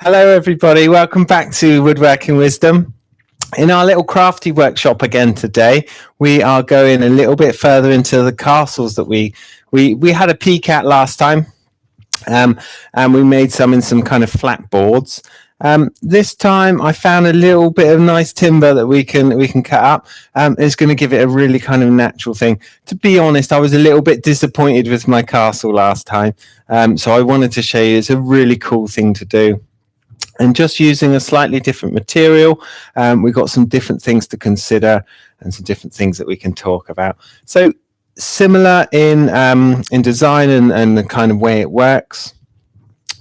Hello everybody, welcome back to Woodworking Wisdom. In our little crafty workshop again today, we are going a little bit further into the castles that we had a peek at last time, and we made some in some kind of flat boards. This time I found a little bit of nice timber that we can cut up. It's going to give it a really kind of natural thing. To be honest, I was a little bit disappointed with my castle last time, so I wanted to show you it's a really cool thing to do. And just using a slightly different material, we've got some different things to consider and some different things that we can talk about. So similar in design and the kind of way it works,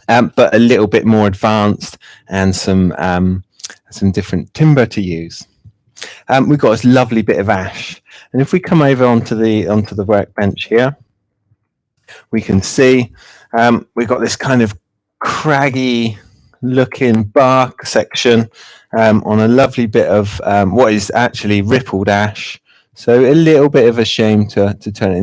but a little bit more advanced and some different timber to use. We've got this lovely bit of ash, and if we come over onto the workbench here, we can see we've got this kind of craggy looking bark section on a lovely bit of what is actually rippled ash. So a little bit of a shame to turn it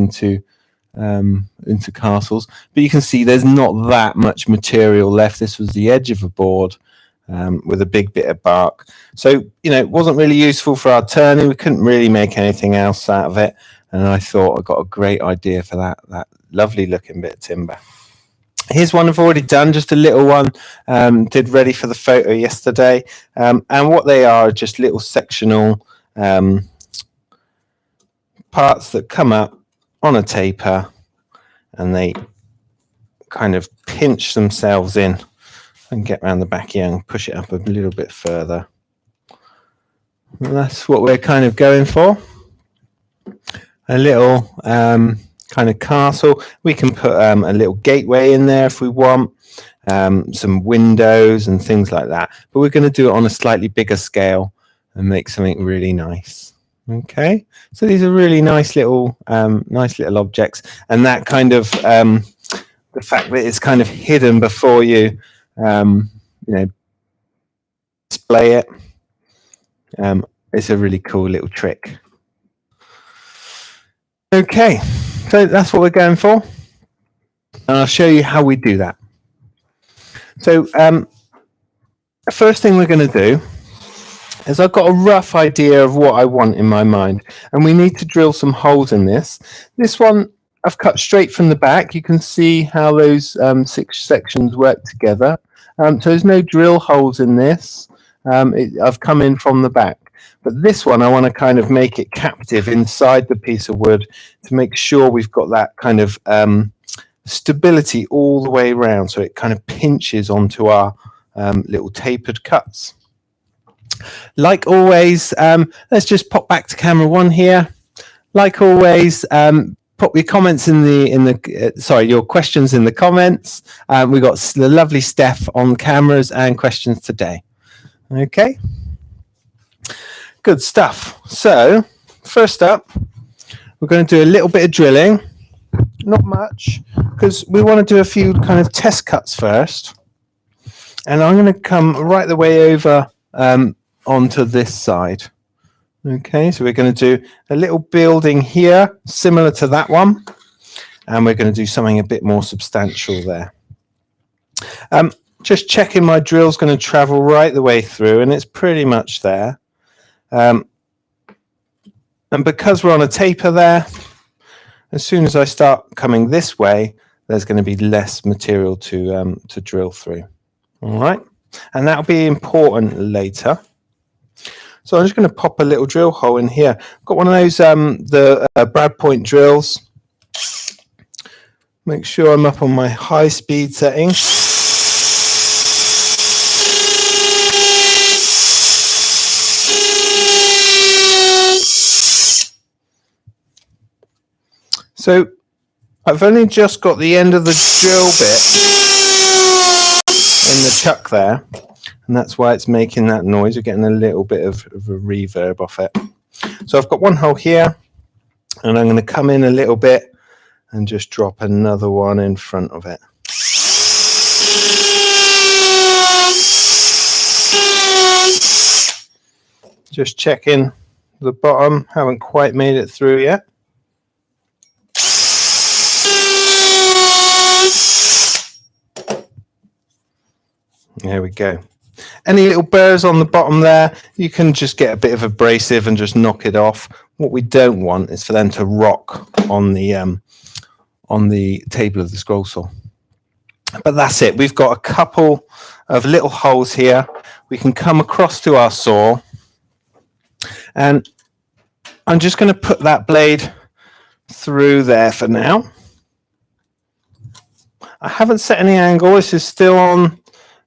into castles, but you can see there's not that much material left. This was the edge of a board with a big bit of bark, so it wasn't really useful for our turning. We couldn't really make anything else out of it, and I thought I got a great idea for that lovely looking bit of timber. Here's one I've already done, just a little one, did ready for the photo yesterday. And what they are just little sectional parts that come up on a taper and they kind of pinch themselves in. And get around the back here and push it up a little bit further. And that's what we're kind of going for. A little kind of castle. We can put a little gateway in there if we want, some windows and things like that, but we're going to do it on a slightly bigger scale and make something really nice. Okay, so these are really nice little objects, and that kind of the fact that it's kind of hidden before you display it, it's a really cool little trick. Okay, so that's what we're going for, and I'll show you how we do that. So the first thing we're going to do is I've got a rough idea of what I want in my mind, and we need to drill some holes in this. This one I've cut straight from the back. You can see how those 6 sections work together. So there's no drill holes in this. I've come in from the back. But this one, I want to kind of make it captive inside the piece of wood to make sure we've got that kind of stability all the way around, so it kind of pinches onto our little tapered cuts. Like always, let's just pop back to camera 1 here. Like always, pop your comments your questions in the comments. We've got the lovely Steph on cameras and questions today. Okay. Good stuff. So first up, we're going to do a little bit of drilling, not much, because we want to do a few kind of test cuts first. And I'm going to come right the way over onto this side. Okay, so we're going to do a little building here, similar to that one, and we're going to do something a bit more substantial there. Just checking my drill's going to travel right the way through, and it's pretty much there. And because we're on a taper there, as soon as I start coming this way, there's going to be less material to drill through. All right, and that'll be important later. So I'm just going to pop a little drill hole in here. I've got one of those the Brad Point drills. Make sure I'm up on my high speed setting. So I've only just got the end of the drill bit in the chuck there, and that's why it's making that noise. You're getting a little bit of a reverb off it. So I've got one hole here, and I'm going to come in a little bit and just drop another one in front of it. Just checking the bottom, haven't quite made it through yet. There we go. Any little burrs on the bottom there, you can just get a bit of abrasive and just knock it off. What we don't want is for them to rock on the table of the scroll saw. But that's it. We've got a couple of little holes here. We can come across to our saw, and I'm just going to put that blade through there for now. I haven't set any angle. This is still on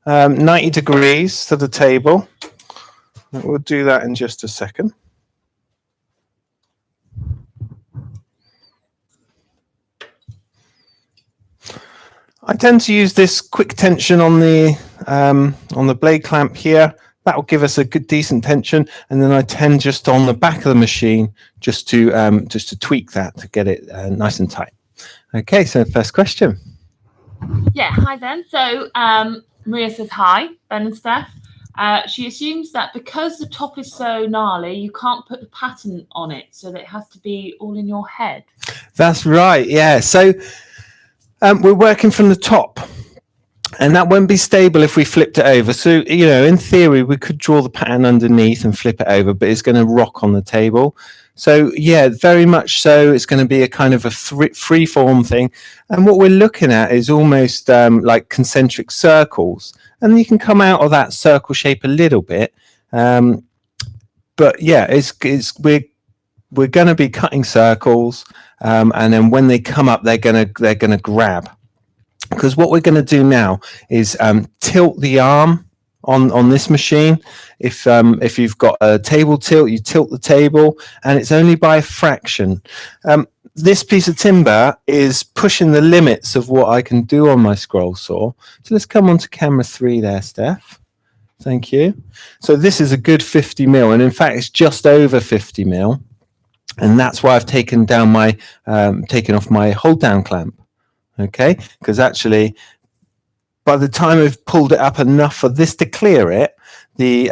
90 degrees to the table. We'll do that in just a second. I tend to use this quick tension on the blade clamp here. That will give us a good decent tension, and then I tend just on the back of the machine just to tweak that to get it nice and tight. Okay, so first question. Yeah, hi then. So Maria says hi, Ben and Steph. She assumes that because the top is so gnarly, you can't put the pattern on it, so that it has to be all in your head. That's right, yeah. So we're working from the top, and that won't be stable if we flipped it over. So, you know, in theory, we could draw the pattern underneath and flip it over, but it's going to rock on the table. So, yeah, very much so. It's going to be a kind of a free form thing. And what we're looking at is almost like concentric circles. And you can come out of that circle shape a little bit. But, yeah, we're going to be cutting circles. And then when they come up, they're going to grab. Because what we're going to do now is tilt the arm on this machine. If you've got a table tilt, you tilt the table, and it's only by a fraction. This piece of timber is pushing the limits of what I can do on my scroll saw. So let's come on to camera 3 there, Steph. Thank you. So this is a good 50 mil, and in fact, it's just over 50 mil. And that's why I've taken down my taken off my hold down clamp. Okay, because actually, by the time I've pulled it up enough for this to clear it, the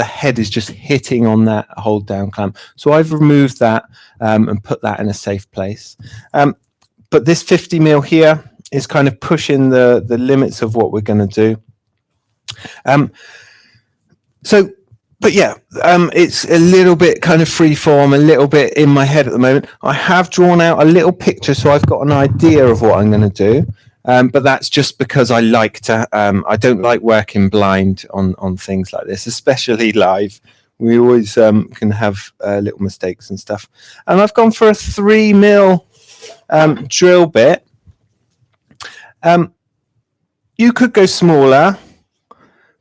head is just hitting on that hold down clamp. So I've removed that and put that in a safe place. But this 50 mil here is kind of pushing the limits of what we're going to do. But yeah, it's a little bit kind of free form, a little bit in my head at the moment. I have drawn out a little picture, so I've got an idea of what I'm going to do. But that's just because I like to. I don't like working blind on things like this, especially live. We always can have little mistakes and stuff. And I've gone for a 3 mil drill bit. You could go smaller,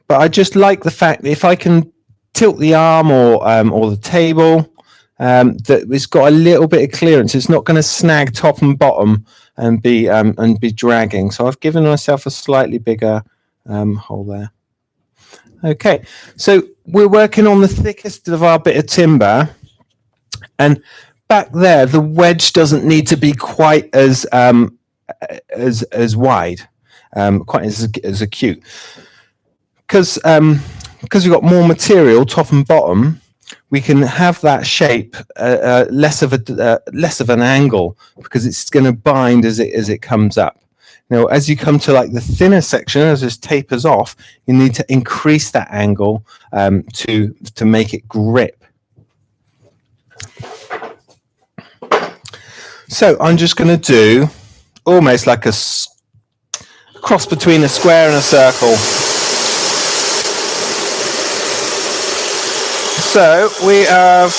but I just like the fact that if I can tilt the arm or the table, that it's got a little bit of clearance. It's not going to snag top and bottom and be dragging. So I've given myself a slightly bigger hole there. Okay, so we're working on the thickest of our bit of timber, and back there the wedge doesn't need to be quite as wide, quite as acute, because we've got more material top and bottom. We can have that shape less of an angle, because it's going to bind as it comes up. Now, as you come to like the thinner section, as this tapers off, you need to increase that angle to make it grip. So I'm just going to do almost like a cross between a square and a circle. So we have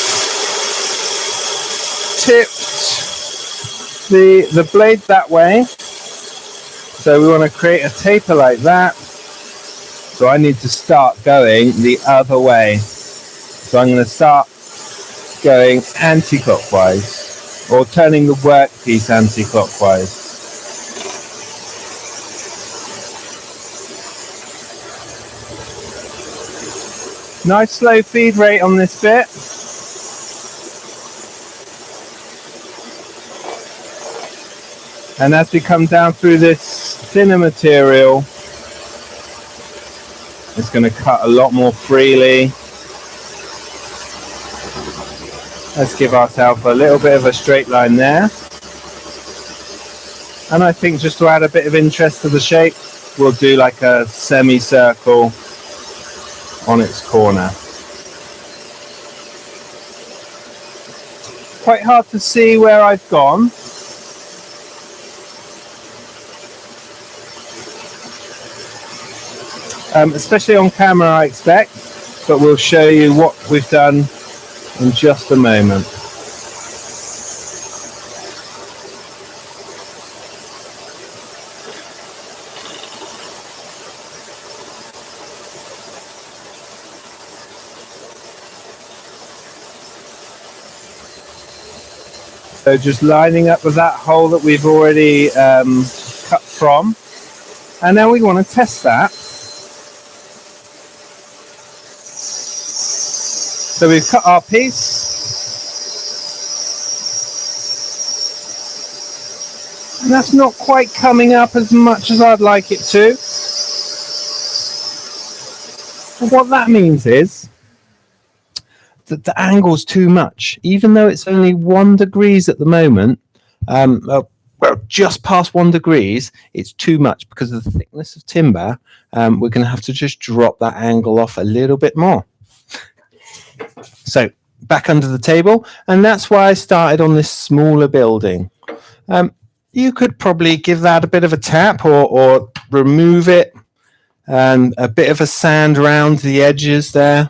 tipped the blade that way. So we want to create a taper like that. So I need to start going the other way. So I'm going to start going anti-clockwise, or turning the workpiece anti-clockwise. Nice slow feed rate on this bit. And as we come down through this thinner material, it's going to cut a lot more freely. Let's give ourselves a little bit of a straight line there. And I think just to add a bit of interest to the shape, we'll do like a semicircle on its corner. Quite hard to see where I've gone. Especially on camera, I expect, but we'll show you what we've done in just a moment. So just lining up with that hole that we've already cut from. And now we want to test that. So we've cut our piece. And that's not quite coming up as much as I'd like it to. And what that means is that the angle's too much, even though it's only 1 degree at the moment. Well, just past 1 degree, it's too much because of the thickness of timber. We're going to have to just drop that angle off a little bit more. So back under the table, and that's why I started on this smaller building. You could probably give that a bit of a tap or remove it, and a bit of a sand around the edges there.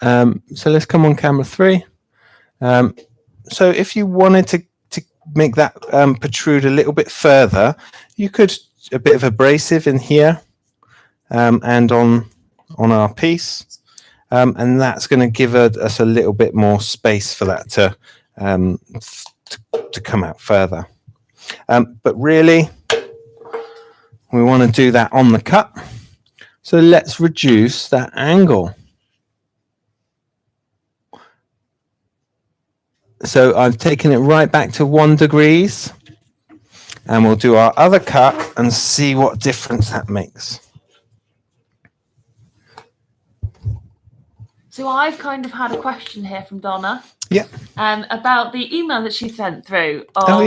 So let's come on camera 3. So if you wanted to make that protrude a little bit further, you could a bit of abrasive in here and on our piece, and that's going to give us a little bit more space for that to come out further. But really, we want to do that on the cut. So let's reduce that angle. So I've taken it right back to 1 degree, and we'll do our other cut and see what difference that makes. So I've kind of had a question here from Donna. Yeah. About the email that she sent through of,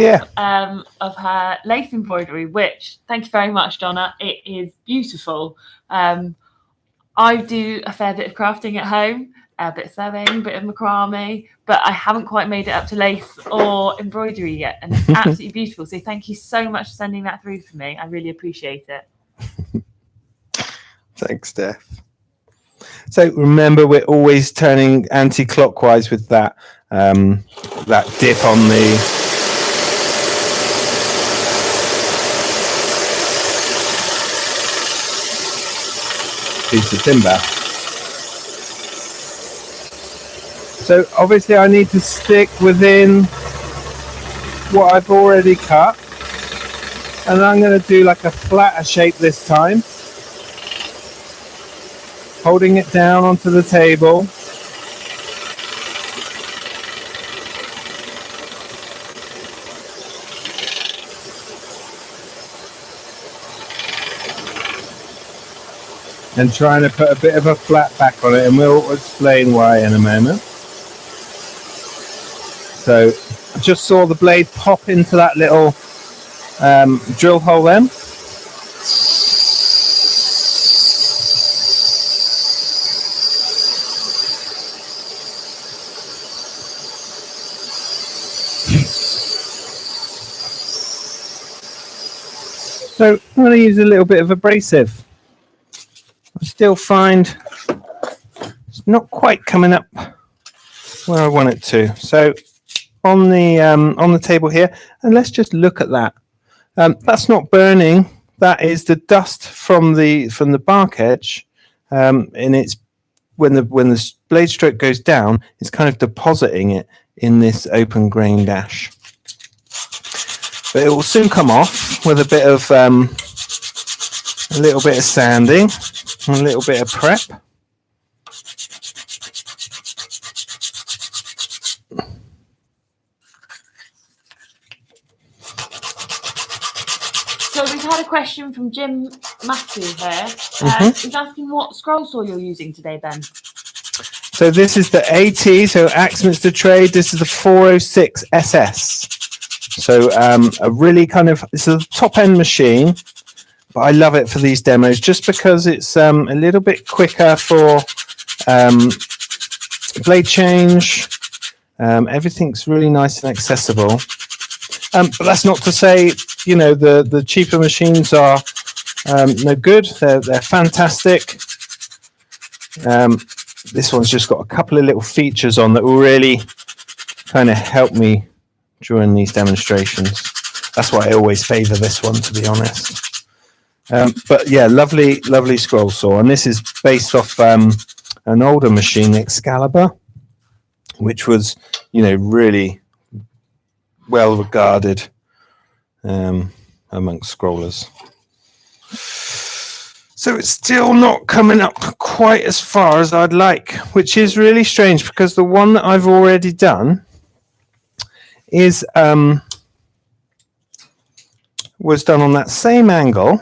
of her lace embroidery, which, thank you very much, Donna. It is beautiful. I do a fair bit of crafting at home, a bit of sewing, a bit of macrame, but I haven't quite made it up to lace or embroidery yet, and it's absolutely beautiful. So thank you so much for sending that through for me. I really appreciate it. Thanks, Steph. So remember, we're always turning anti-clockwise with that that dip on the piece of timber. So obviously I need to stick within what I've already cut, and I'm going to do like a flatter shape this time, holding it down onto the table. And trying to put a bit of a flat back on it, and we'll explain why in a moment. So I just saw the blade pop into that little drill hole then. So I'm going to use a little bit of abrasive. I still find it's not quite coming up where I want it to. So on the table here, and let's just look at that. That's not burning. That is the dust from the bark edge, and it's when the blade stroke goes down, it's kind of depositing it in this open grain dash. But it will soon come off with a little bit of sanding and a little bit of prep. So we've had a question from Jim Matthew here. He's asking what scroll saw you're using today, Ben. So this is the AT, so Axminster Trade. This is the 406 SS. So a really kind of, it's a top end machine. but I love it for these demos just because it's a little bit quicker for blade change. Everything's really nice and accessible. But that's not to say, you know, the cheaper machines are no good. They're fantastic. This one's just got a couple of little features on that will really kind of help me during these demonstrations. That's why I always favor this one, to be honest. But yeah, lovely scroll saw. And this is based off an older machine, Excalibur, which was, you know, really well regarded amongst scrollers. So it's still not coming up quite as far as I'd like, which is really strange because the one that I've already done is was done on that same angle,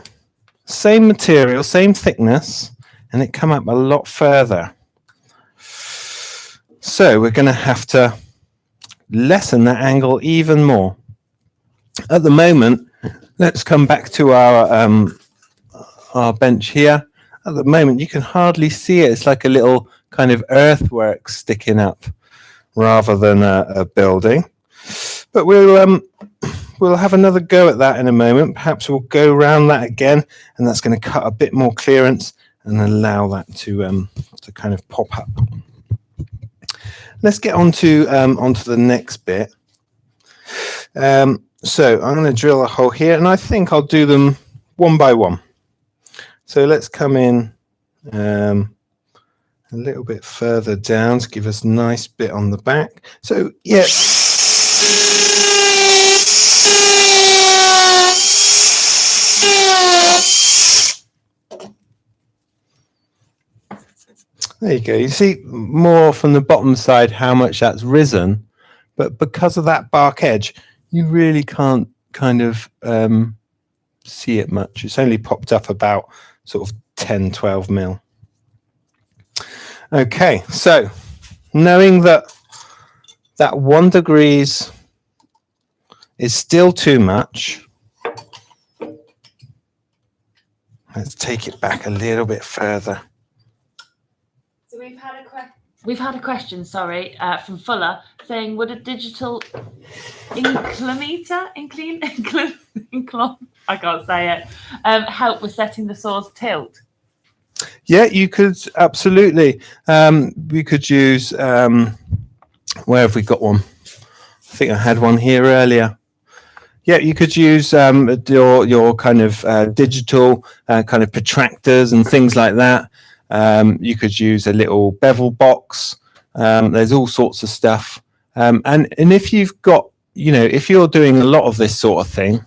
same material, same thickness, and it come up a lot further. So we're going to have to lessen that angle even more. At the moment, let's come back to our bench here. At the moment, you can hardly see it. It's like a little kind of earthwork sticking up rather than a building. But we'll have another go at that in a moment. Perhaps we'll go around that again, and that's going to cut a bit more clearance and allow that to kind of pop up. Let's get onto the next bit. So I'm going to drill a hole here, and I think I'll do them one by one. So let's come in a little bit further down to give us a nice bit on the back. So yeah. There you go. You see more from the bottom side how much that's risen, but because of that bark edge, you really can't kind of see it much. It's only popped up about sort of 10, 12 mil. Okay, so knowing that 1 degree is still too much, let's take it back a little bit further. So we've had a question, sorry, from Fuller saying, would a digital inclinometer, I can't say it, help with setting the saw's tilt? Yeah, you could absolutely. We could use, where have we got one? I think I had one here earlier. Yeah, you could use your kind of digital kind of protractors and things like that. You could use a little bevel box. There's all sorts of stuff. And if you've got, you know, if you're doing a lot of this sort of thing,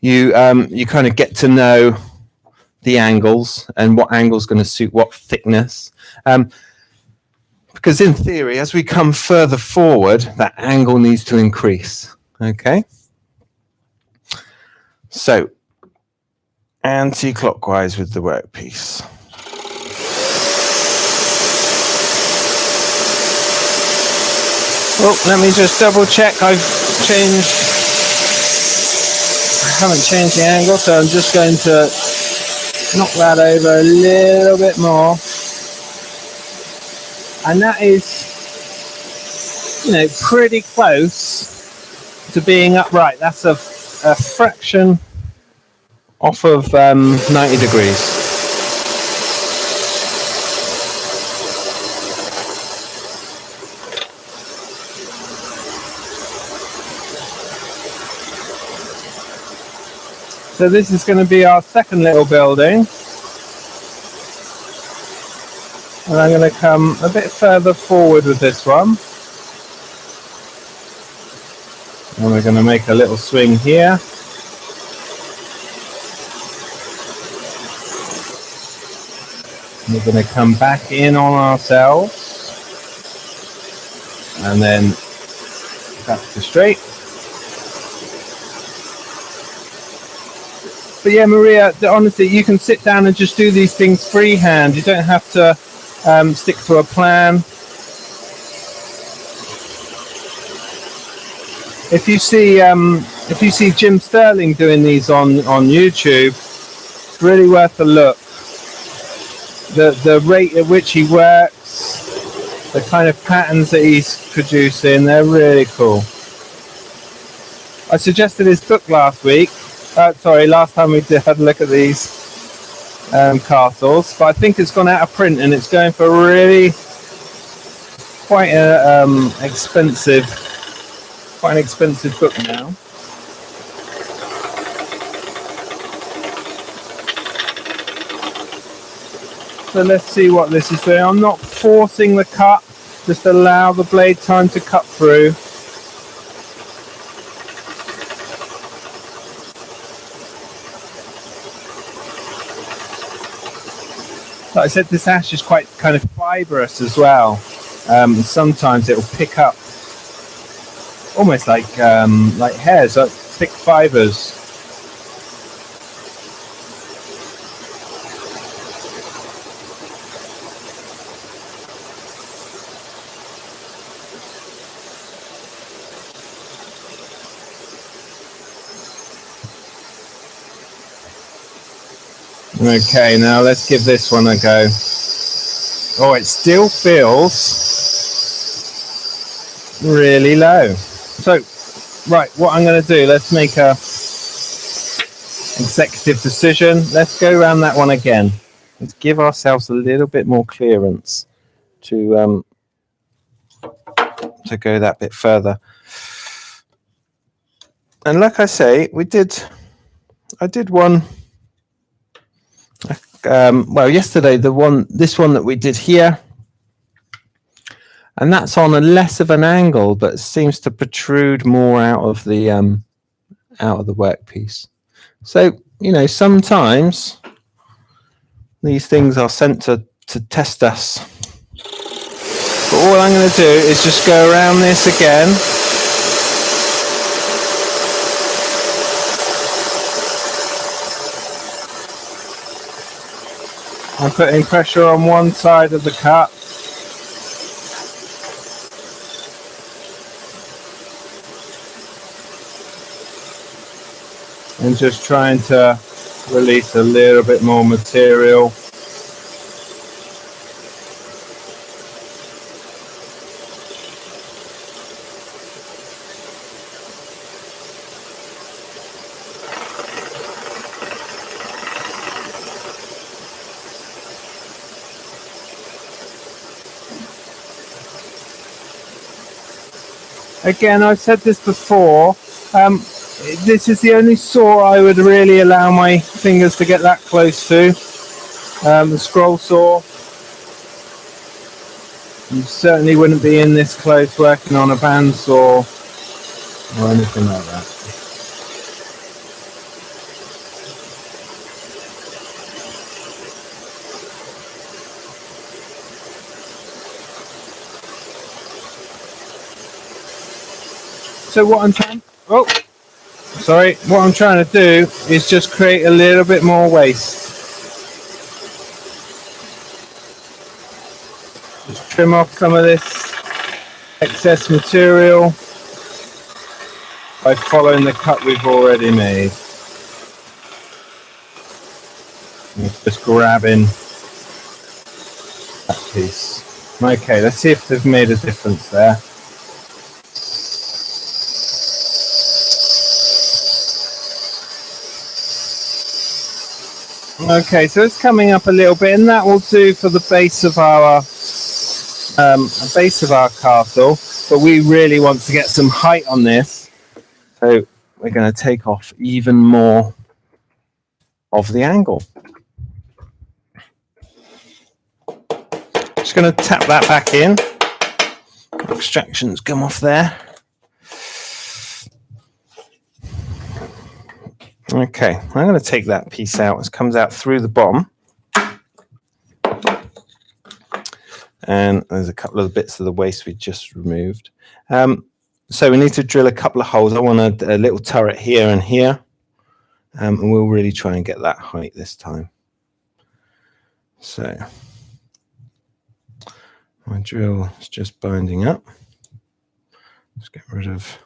you kind of get to know the angles and what angle's going to suit what thickness. Because in theory, as we come further forward, that angle needs to increase. Okay. So anti-clockwise with the workpiece. Oh, let me just double check. I haven't changed the angle, so I'm just going to knock that over a little bit more. And that is, you know, pretty close to being upright. That's a fraction off of 90 degrees. So this is going to be our second little building. And I'm going to come a bit further forward with this one. And we're going to make a little swing here. We're going to come back in on ourselves. And then back to straight. But yeah, Maria, honestly, you can sit down and just do these things freehand. You don't have to stick to a plan. If you see if you see Jim Sterling doing these on YouTube, it's really worth a look. The rate at which he works, the kind of patterns that he's producing, they're really cool. I suggested his book last week. Last time we had a look at these castles, but I think it's gone out of print and it's going for really quite an expensive book now. So let's see what this is doing. I'm not forcing the cut, just allow the blade time to cut through. Like I said, this ash is quite kind of fibrous as well. Sometimes it will pick up almost like hairs, like thick fibers. Okay, now let's give this one a go. Oh, it still feels really low. So, right, what I'm going to do, let's make a executive decision. Let's go around that one again. Let's give ourselves a little bit more clearance to go that bit further. And like I say, I did one. Well, yesterday, this one that we did here, and that's on a less of an angle, but seems to protrude more out of the workpiece. So, you know, sometimes these things are sent to test us. But all I'm going to do is just go around this again. I'm putting pressure on one side of the cut. And just trying to release a little bit more material. Again, I've said this before, this is the only saw I would really allow my fingers to get that close to. The scroll saw. You certainly wouldn't be in this close working on a bandsaw or anything like that. So what I'm trying to do is just create a little bit more waste. Just trim off some of this excess material by following the cut we've already made. And just grabbing that piece. Okay, let's see if they've made a difference there. Okay, so it's coming up a little bit, and that will do for the base of our castle. But we really want to get some height on this, so we're going to take off even more of the angle. Just going to tap that back in. Extractions come off there. Okay, I'm going to take that piece out. It comes out through the bottom. And there's a couple of the bits of the waste we just removed. So we need to drill a couple of holes. I want a little turret here and here. And we'll really try and get that height this time. So my drill is just binding up. Let's get rid of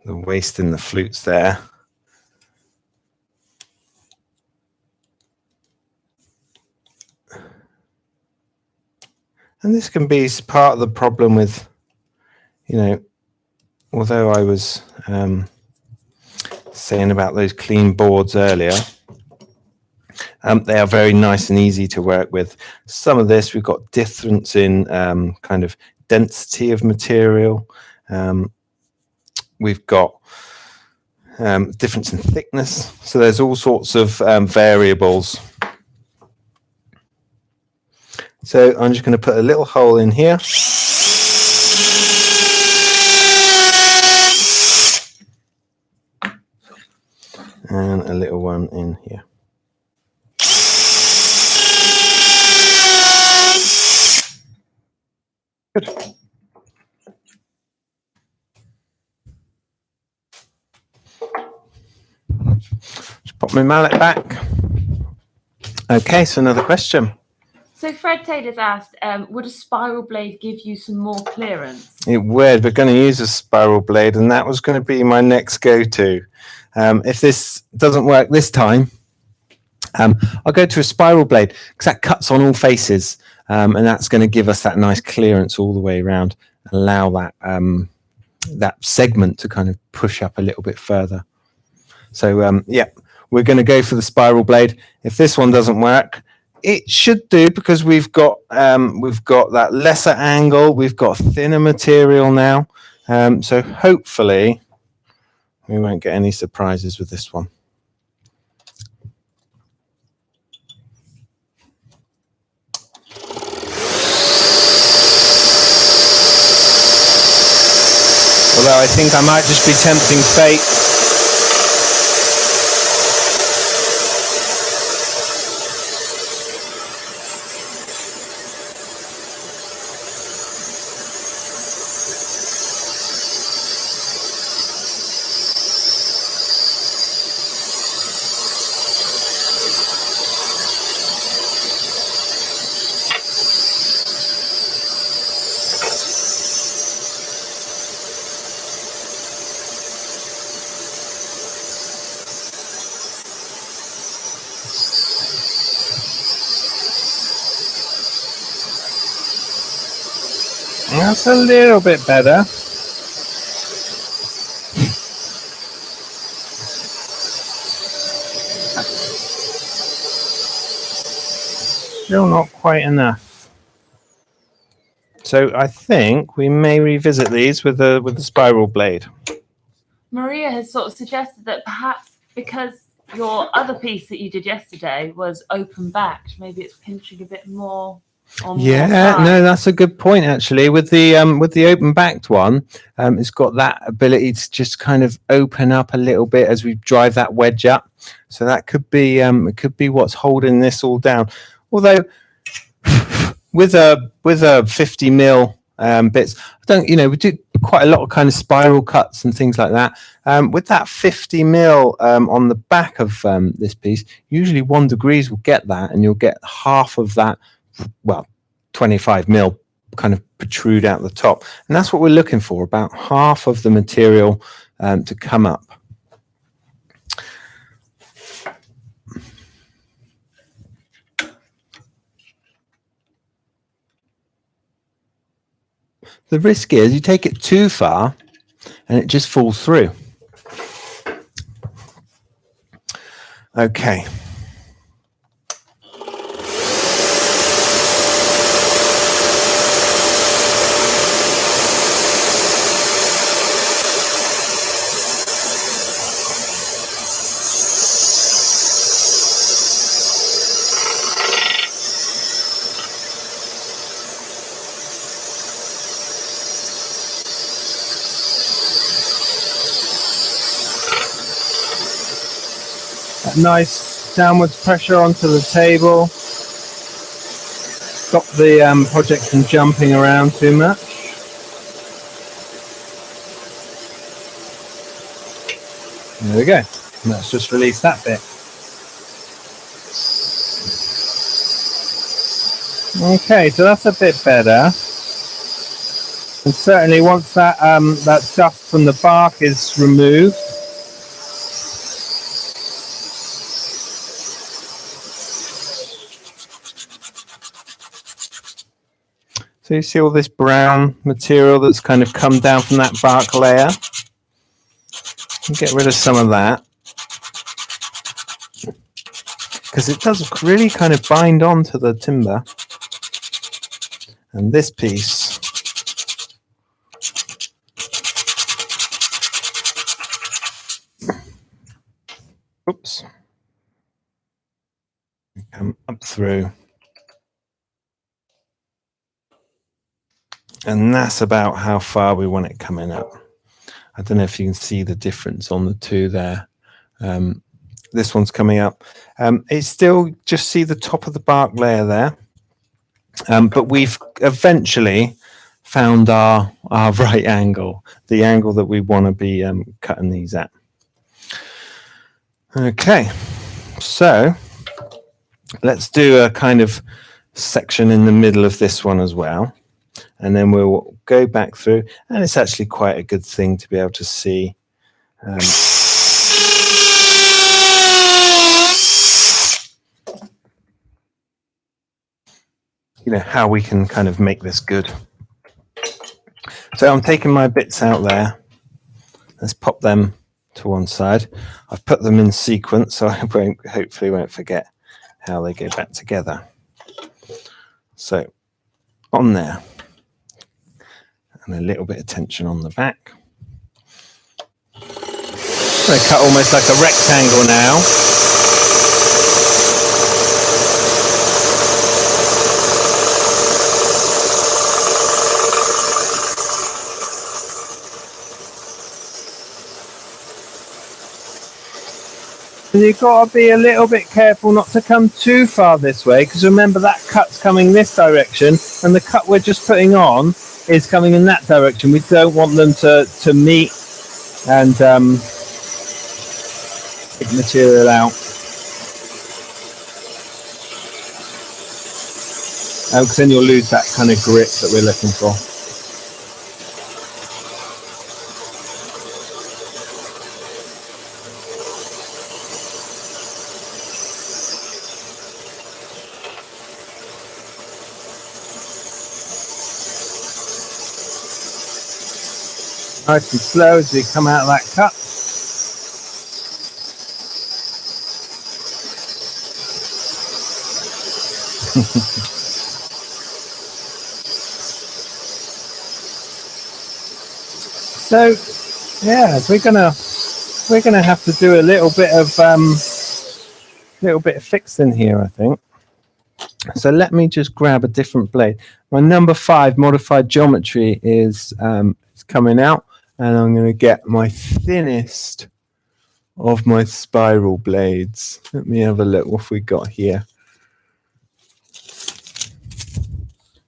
the waste in the flutes there. And this can be part of the problem with, you know, although I was saying about those clean boards earlier, they are very nice and easy to work with. Some of this, we've got difference in kind of density of material. We've got difference in thickness. So there's all sorts of variables. So I'm just going to put a little hole in here. And a little one in here. Good. Just pop my mallet back. Okay, so another question. So Fred Taylor's asked, would a spiral blade give you some more clearance? It would. We're going to use a spiral blade, and that was going to be my next go-to. If this doesn't work this time, I'll go to a spiral blade because that cuts on all faces, and that's going to give us that nice clearance all the way around, allow that that segment to kind of push up a little bit further. So yeah, we're going to go for the spiral blade. If this one doesn't work, it should do because we've got that lesser angle, we've got thinner material now, so hopefully we won't get any surprises with this one. Although I think I might just be tempting fate. That's a little bit better. Still not quite enough. So I think we may revisit these with the spiral blade. Maria has sort of suggested that perhaps because your other piece that you did yesterday was open backed, maybe it's pinching a bit more. Yeah, no, that's a good point actually. With the open backed one, it's got that ability to just kind of open up a little bit as we drive that wedge up. So that could be it could be what's holding this all down. Although with a 50 mil bits, I don't, you know, we do quite a lot of kind of spiral cuts and things like that. With that 50 mil on the back of this piece, usually 1 degrees will get that, and you'll get half of that. Well, 25 mil kind of protrude out the top, and that's what we're looking for, about half of the material to come up. The risk is you take it too far and it just falls through. Okay. Nice downwards pressure onto the table. Stop the project from jumping around too much. There we go. Let's just release that bit. Okay, so that's a bit better. And certainly once that that dust from the bark is removed, so you see all this brown material that's kind of come down from that bark layer. Get rid of some of that, because it does really kind of bind onto the timber. And this piece, oops, come up through. And that's about how far we want it coming up. I don't know if you can see the difference on the two there. This one's coming up. It's still just see the top of the bark layer there. But we've eventually found our right angle, the angle that we want to be cutting these at. Okay, so let's do a kind of section in the middle of this one as well. And then we'll go back through, and it's actually quite a good thing to be able to see. You know, how we can kind of make this good. So I'm taking my bits out there. Let's pop them to one side. I've put them in sequence, so I hopefully won't forget how they go back together. So on there, and a little bit of tension on the back. I'm going to cut almost like a rectangle now. And you've got to be a little bit careful not to come too far this way, because remember that cut's coming this direction, and the cut we're just putting on is coming in that direction. We don't want them to meet and take material out. Because then you'll lose that kind of grip that we're looking for. Nice and slow as we come out of that cut. So, yeah, we're gonna have to do a little bit of fixing here, I think. So let me just grab a different blade. My number 5 modified geometry is coming out, and I'm going to get my thinnest of my spiral blades. Let me have a look what we got here.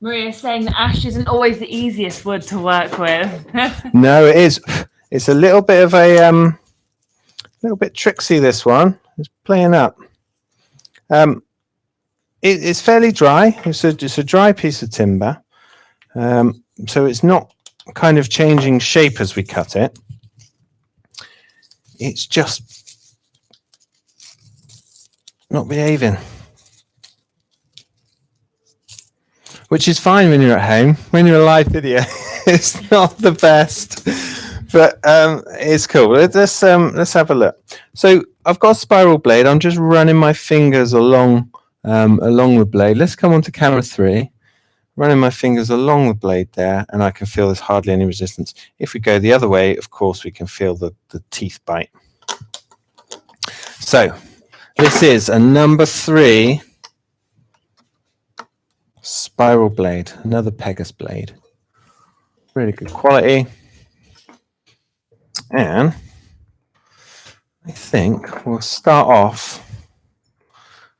Maria's saying that ash isn't always the easiest wood to work with. No, it is. It's a little bit of a little bit tricksy, this one. It's playing up. It's fairly dry. It's a dry piece of timber. So it's not kind of changing shape as we cut it. It's just not behaving. Which is fine when you're at home. When you're a live video, it's not the best, but it's cool. Let's have a look. So I've got a spiral blade. I'm just running my fingers along the blade. Let's come on to camera 3. Running my fingers along the blade there, and I can feel there's hardly any resistance. If we go the other way, of course, we can feel the teeth bite. So this is a number 3 spiral blade, another PEGAS blade. Really good quality. And I think we'll start off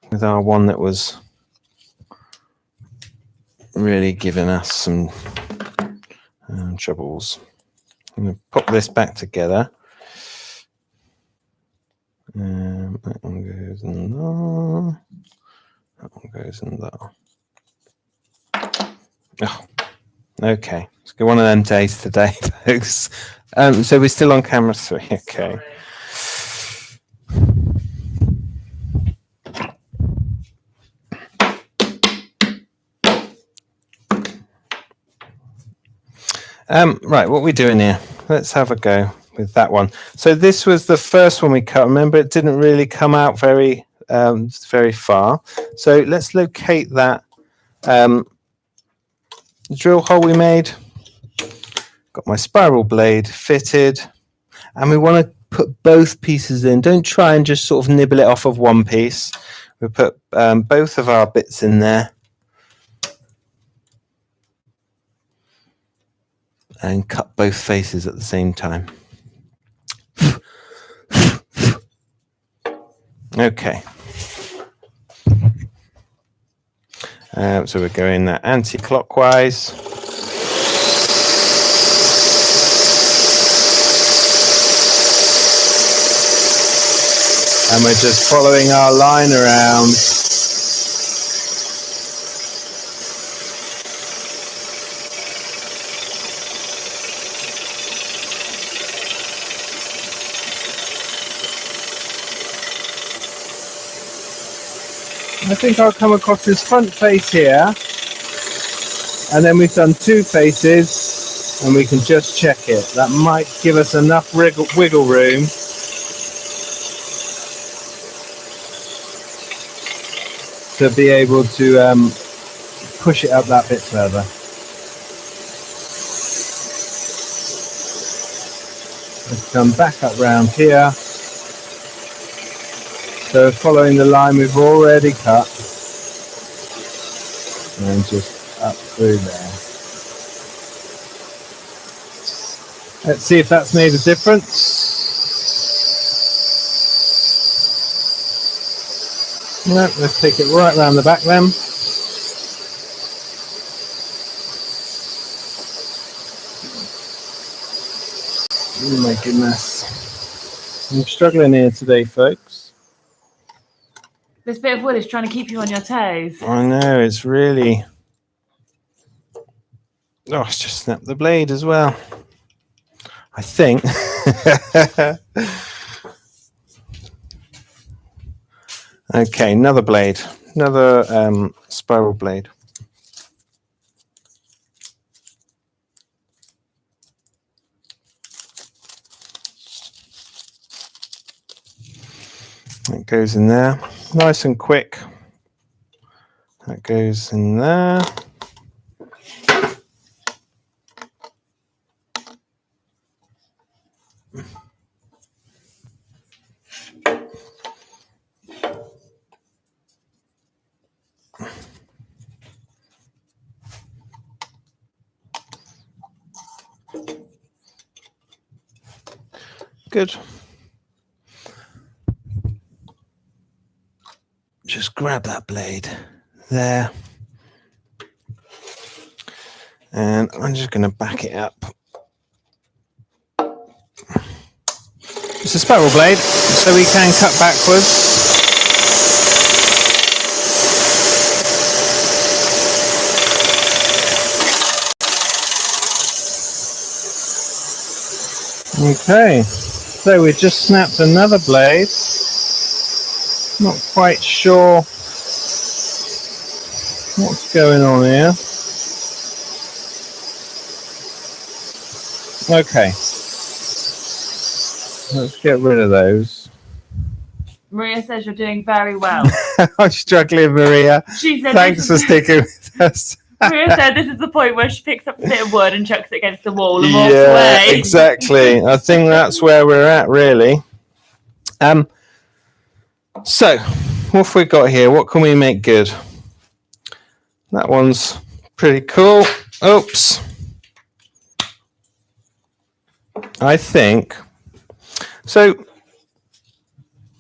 with our one that was really giving us some troubles. I'm going to put this back together. That one goes in there. That one goes in there. Oh, Okay, let's go one of them days today, folks. So we're still on camera 3. Okay. Right, what are we doing here? Let's have a go with that one. So this was the first one we cut. Remember, it didn't really come out very far. So let's locate that drill hole we made. Got my spiral blade fitted, and we want to put both pieces in. Don't try and just sort of nibble it off of one piece. We put both of our bits in there. And cut both faces at the same time. Okay. So we're going anti-clockwise. And we're just following our line around. I think I'll come across this front face here, and then we've done 2 faces, and we can just check it. That might give us enough wiggle room to be able to push it up that bit further. Let's come back up round here. So following the line we've already cut, and just up through there. Let's see if that's made a difference. No, let's take it right round the back then. Oh my goodness. I'm struggling here today, folks. This bit of wood is trying to keep you on your toes. I know, it's really... Oh, it's just snapped the blade as well. I think. Okay, another blade. Another spiral blade. It goes in there. Nice and quick. That goes in there. Good. Just grab that blade there. And I'm just going to back it up. It's a spiral blade, so we can cut backwards. Okay, so we just snapped another blade. Not quite sure what's going on here. Okay, let's get rid of those. Maria says you're doing very well. I'm struggling, Maria. She said thanks for sticking with us. Maria said this is the point where she picks up a bit of wood and chucks it against the wall and walks Yeah, away. exactly. I think that's where we're at, really. So, what have we got here? What can we make good? That one's pretty cool. Oops. I think. So,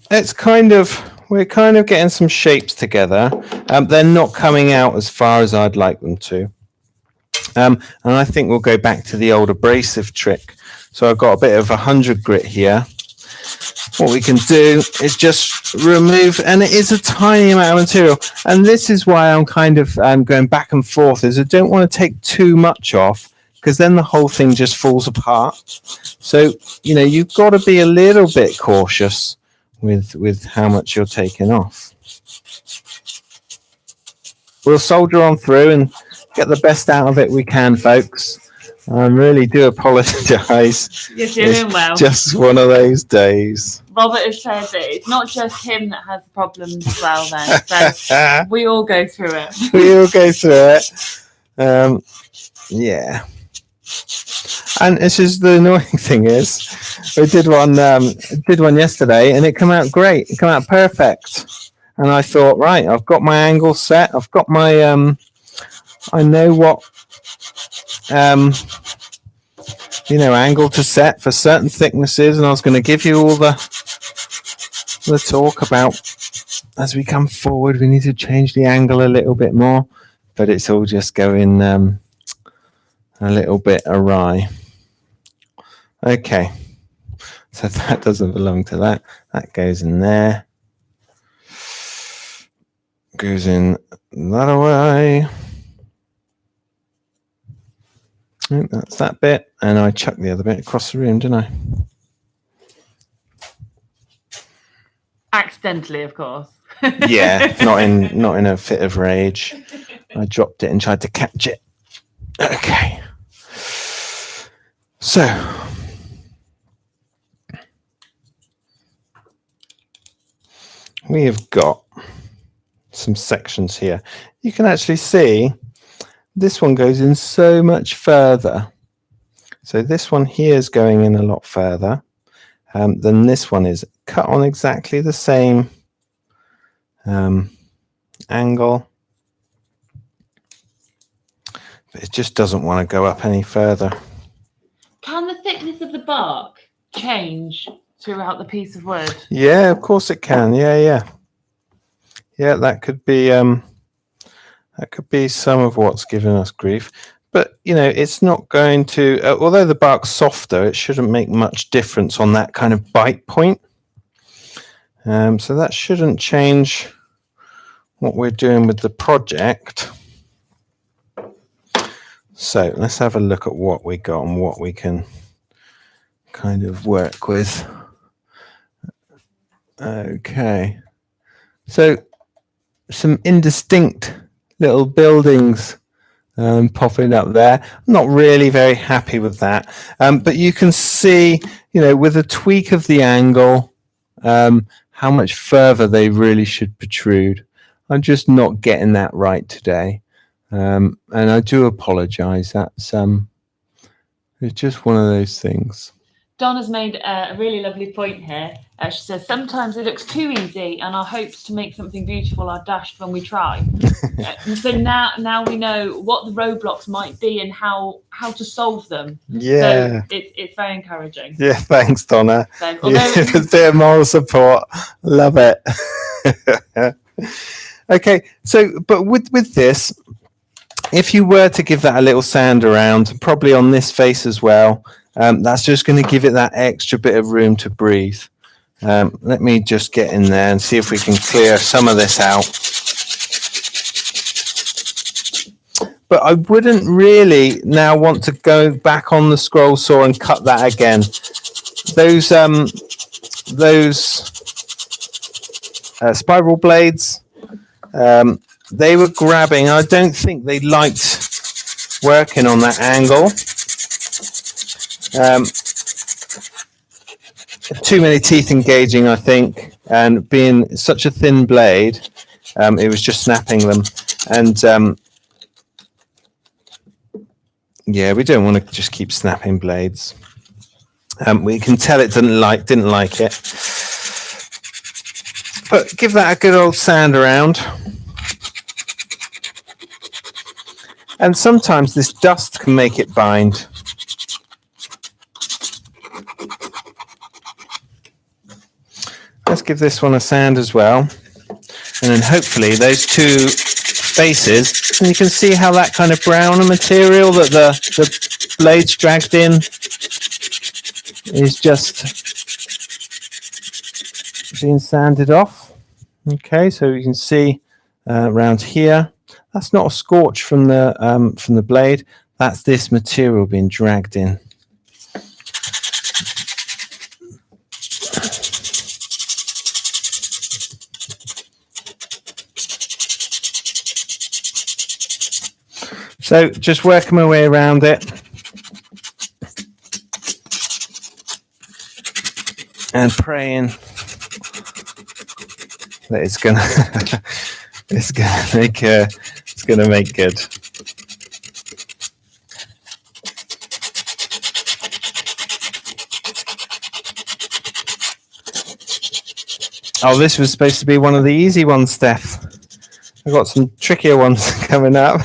it's we're kind of getting some shapes together. They're not coming out as far as I'd like them to. And I think we'll go back to the old abrasive trick. So I've got a bit of 100 grit here. what we can do is just remove, and it is a tiny amount of material, and this is why I'm kind of going back and forth, is I don't want to take too much off, because then the whole thing just falls apart. So, you know, you've got to be a little bit cautious with how much you're taking off. We'll soldier on through and get the best out of it we can, folks. I really do apologise. You're doing well. Just one of those days. Robert has said that it's not just him that has problems as well then. So we all go through it. We all go through it. Yeah. And it's just the annoying thing is, we did one yesterday, and it came out great. It came out perfect. And I thought, right, I've got my angle set. I've got my, I know what, angle to set for certain thicknesses. And I was going to give you all the talk about, as we come forward, we need to change the angle a little bit more. But it's all just going a little bit awry. Okay, so that doesn't belong to that. That goes in there. Goes in that way. That's that bit, and I chucked the other bit across the room, didn't I? Accidentally, of course. Yeah, not in a fit of rage. I dropped it and tried to catch it. Okay. So we have got some sections here. You can actually see this one goes in so much further. So this one here is going in a lot further than this one is. Cut on exactly the same angle. But it just doesn't want to go up any further. Can the thickness of the bark change throughout the piece of wood? Yeah, of course it can. Yeah, that could be some of what's giving us grief. But you know, it's not going to. Although the bark's softer, it shouldn't make much difference on that kind of bite point. So that shouldn't change what we're doing with the project. So let's have a look at what we got and what we can kind of work with. Okay. So some indistinct little buildings popping up there. I'm not really very happy with that. But you can see, you know, with a tweak of the angle, how much further they really should protrude. I'm just not getting that right today. And I do apologize. That's it's just one of those things. Donna's made a really lovely point here. She says, sometimes it looks too easy and our hopes to make something beautiful are dashed when we try. So now we know what the roadblocks might be and how to solve them. Yeah. So it's very encouraging. Yeah, thanks, Donna. Then, although A bit of moral support. Love it. Okay, so, but with this, if you were to give that a little sand around, probably on this face as well, that's just going to give it that extra bit of room to breathe. Let me just get in there and see if we can clear some of this out. But I wouldn't really now want to go back on the scroll saw and cut that again. Those spiral blades, they were grabbing. I don't think they liked working on that angle. Too many teeth engaging, I think, and being such a thin blade, it was just snapping them. And yeah, we don't want to just keep snapping blades. We can tell it didn't like it. But give that a good old sand around. And sometimes this dust can make it bind. Let's give this one a sand as well. And then hopefully those two faces, and you can see how that kind of brown material that the blade's dragged in is just being sanded off. Okay, so you can see around here, that's not a scorch from the blade. That's this material being dragged in. So just working my way around it. And praying that it's gonna make good. Oh, this was supposed to be one of the easy ones, Steph. I've got some trickier ones coming up.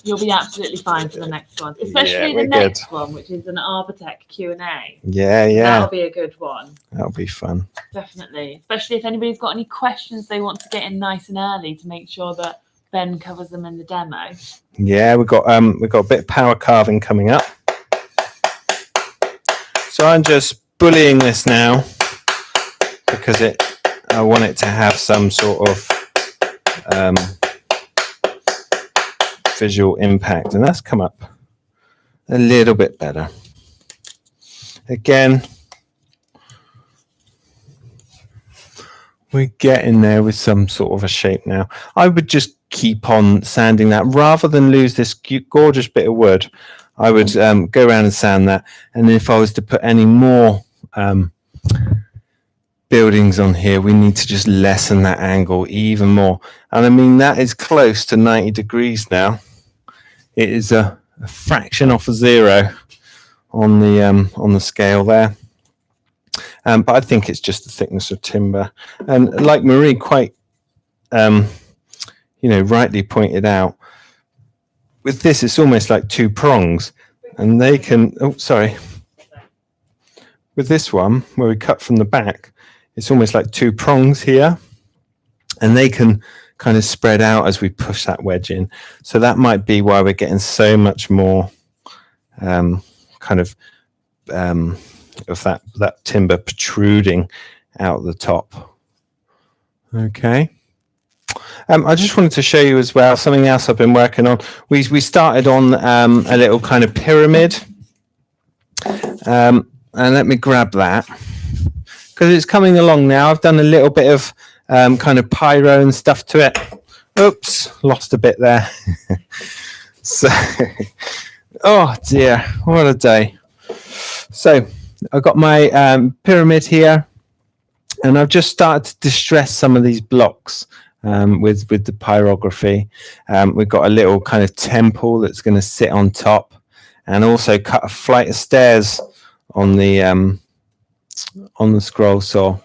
You'll be absolutely fine for the next one, especially the next one, which is an Arbortech Q&A. Yeah. That'll be a good one. That'll be fun. Definitely, especially if anybody's got any questions they want to get in nice and early to make sure that Ben covers them in the demo. Yeah, we've got a bit of power carving coming up. So I'm just bullying this now because I want it to have some sort of visual impact, and that's come up a little bit better. Again, we're getting there with some sort of a shape now. I would just keep on sanding that rather than lose this gorgeous bit of wood. I would go around and sand that, and if I was to put any more buildings on here, we need to just lessen that angle even more. And I mean, that is close to 90 degrees now. It is a fraction off of zero on the scale there. But I think it's just the thickness of timber. And like Marie quite rightly pointed out, with this it's almost like two prongs, and they can with this one where we cut from the back, it's almost like two prongs here, and they can kind of spread out as we push that wedge in. So that might be why we're getting so much more of that timber protruding out the top. Okay. I just wanted to show you as well something else I've been working on. We started on a little kind of pyramid, and let me grab that because it's coming along now. I've done a little bit of kind of pyro and stuff to it. Oops, lost a bit there. So, oh dear, what a day. So I've got my pyramid here, and I've just started to distress some of these blocks with the pyrography. We've got a little kind of temple that's going to sit on top, and also cut a flight of stairs on the scroll saw.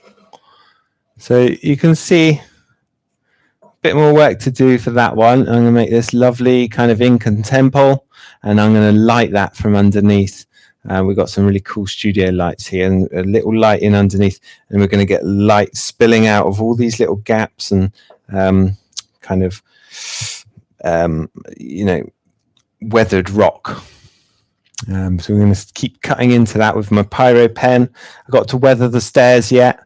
So you can see a bit more work to do for that one. I'm going to make this lovely kind of Incan temple, and I'm going to light that from underneath. We've got some really cool studio lights here, and a little light in underneath, and we're going to get light spilling out of all these little gaps and weathered rock. So we're going to keep cutting into that with my pyro pen. I've got to weather the stairs yet,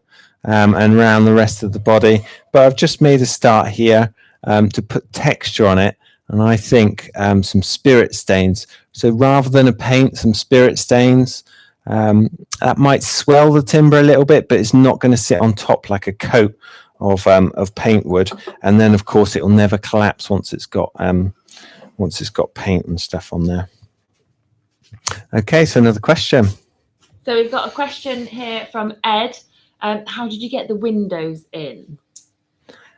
and around the rest of the body, but I've just made a start here to put texture on it, and I think some spirit stains. So rather than a paint, some spirit stains. That might swell the timber a little bit, but it's not going to sit on top like a coat of paint would. And then of course it will never collapse once it's got paint and stuff on there. Okay, so another question. So we've got a question here from Ed. How did you get the windows in?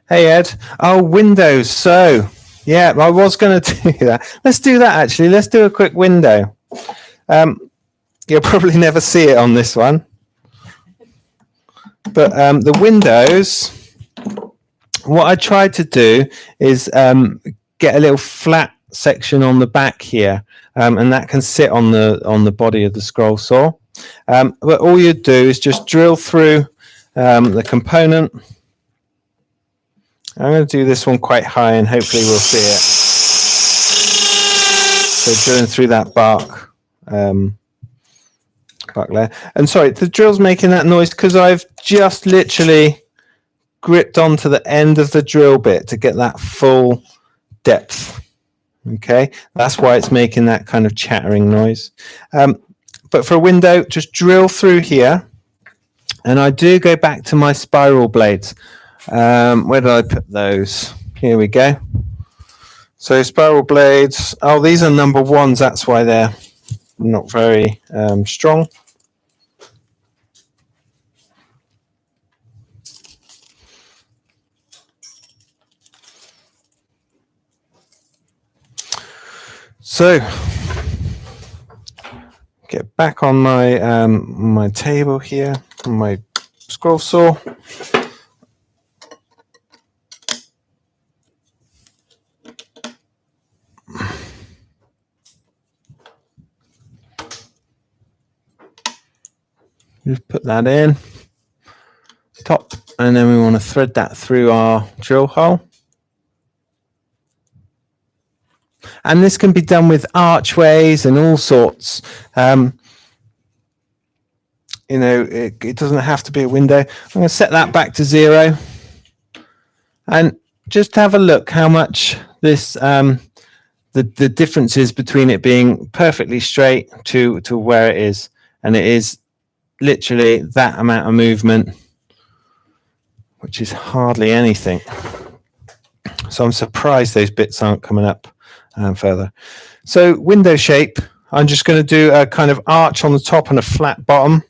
Hey Ed. Oh, windows. So yeah, I was going to do that. Let's do that actually. Let's do a quick window. You'll probably never see it on this one, but the windows, what I tried to do is get a little flat section on the back here, and that can sit on the body of the scroll saw. But all you do is just drill through the component. I'm going to do this one quite high, and hopefully we'll see it. So drilling through that bark buckler. And sorry, the drill's making that noise because I've just literally gripped onto the end of the drill bit to get that full depth. Okay, that's why it's making that kind of chattering noise. But for a window, just drill through here. And I do go back to my spiral blades. Where did I put those? Here we go. So spiral blades. Oh, these are number ones. That's why they're not very strong. So get back on my my table here, my scroll saw. Just put that in top, and then we want to thread that through our drill hole. And this can be done with archways and all sorts. You know, it doesn't have to be a window. I'm going to set that back to 0. And just have a look how much this, the difference is between it being perfectly straight to where it is. And it is literally that amount of movement, which is hardly anything. So I'm surprised those bits aren't coming up further. So window shape, I'm just going to do a kind of arch on the top and a flat bottom.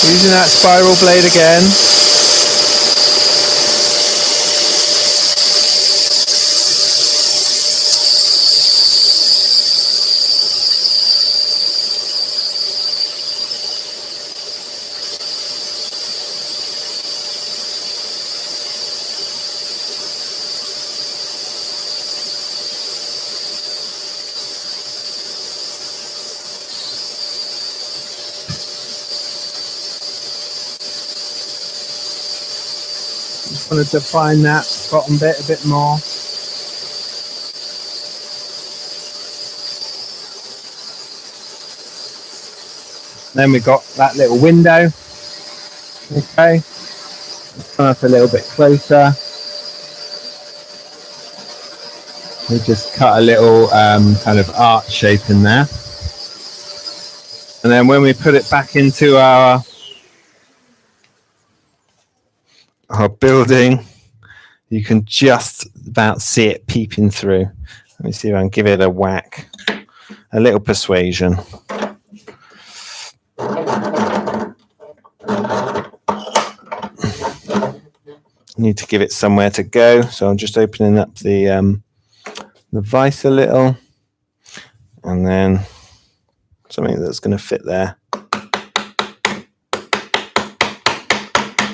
Using that spiral blade again. Just want to define that bottom bit a bit more. Then we've got that little window. Okay, let's come up a little bit closer. We just cut a little kind of arch shape in there. And then when we put it back into our building, you can just about see it peeping through. Let me see if I can give it a whack, a little persuasion. Need to give it somewhere to go, so I'm just opening up the vise a little, and then something that's going to fit there.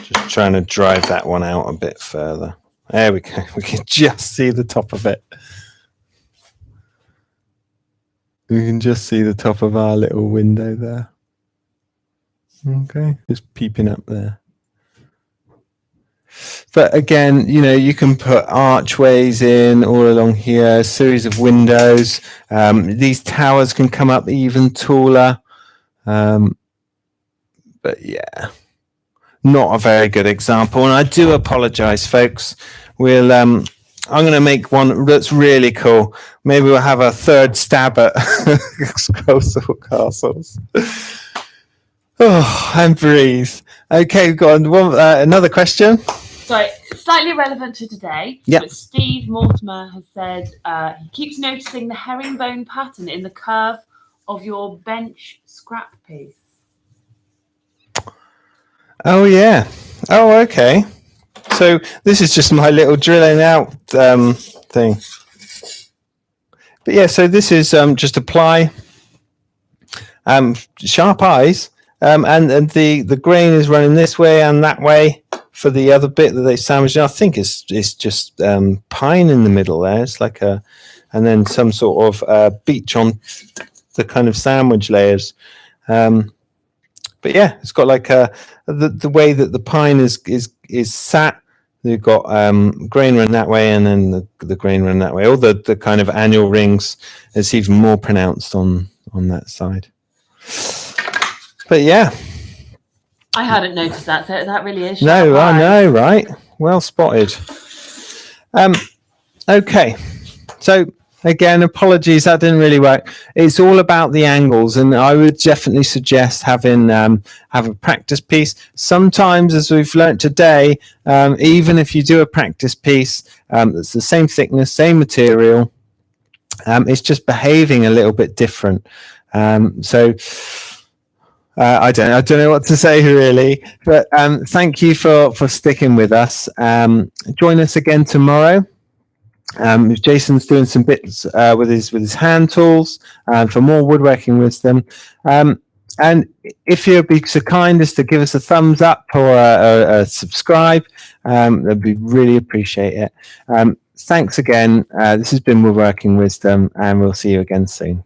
Just trying to drive that one out a bit further. There we go. We can just see the top of it. We can just see the top of our little window there. Okay, just peeping up there. But again, you know, you can put archways in all along here, a series of windows. These towers can come up even taller. But yeah, not a very good example. And I do apologize, folks. We'll I'm going to make one that's really cool. Maybe we'll have a third stab at scroll saw castles. Oh, and breathe. Okay, we've got another question. So slightly relevant to today. Yep. But Steve Mortimer has said he keeps noticing the herringbone pattern in the curve of your bench scrap piece. Oh yeah. Oh, okay. So this is just my little drilling out thing. But yeah, so this is just apply sharp eyes, and the grain is running this way and that way for the other bit that they sandwiched. I think it's just pine in the middle there. It's like and then some sort of beech on the kind of sandwich layers. But yeah, it's got like the way that the pine is sat You've got grain run that way, and then the grain run that way. All the kind of annual rings is even more pronounced on that side. But yeah, I hadn't noticed that. So that really is. No, I know, right? Well spotted. Okay, so again, apologies, that didn't really work. It's all about the angles, and I would definitely suggest having have a practice piece. Sometimes, as we've learnt today, even if you do a practice piece that's the same thickness, same material, it's just behaving a little bit different. So I don't know what to say really, but thank you for sticking with us. Join us again tomorrow. Jason's doing some bits with his hand tools for more woodworking wisdom. And if you'd be so kind as to give us a thumbs up or a subscribe, that'd be really appreciate it. Thanks again. This has been Woodworking Wisdom, and we'll see you again soon.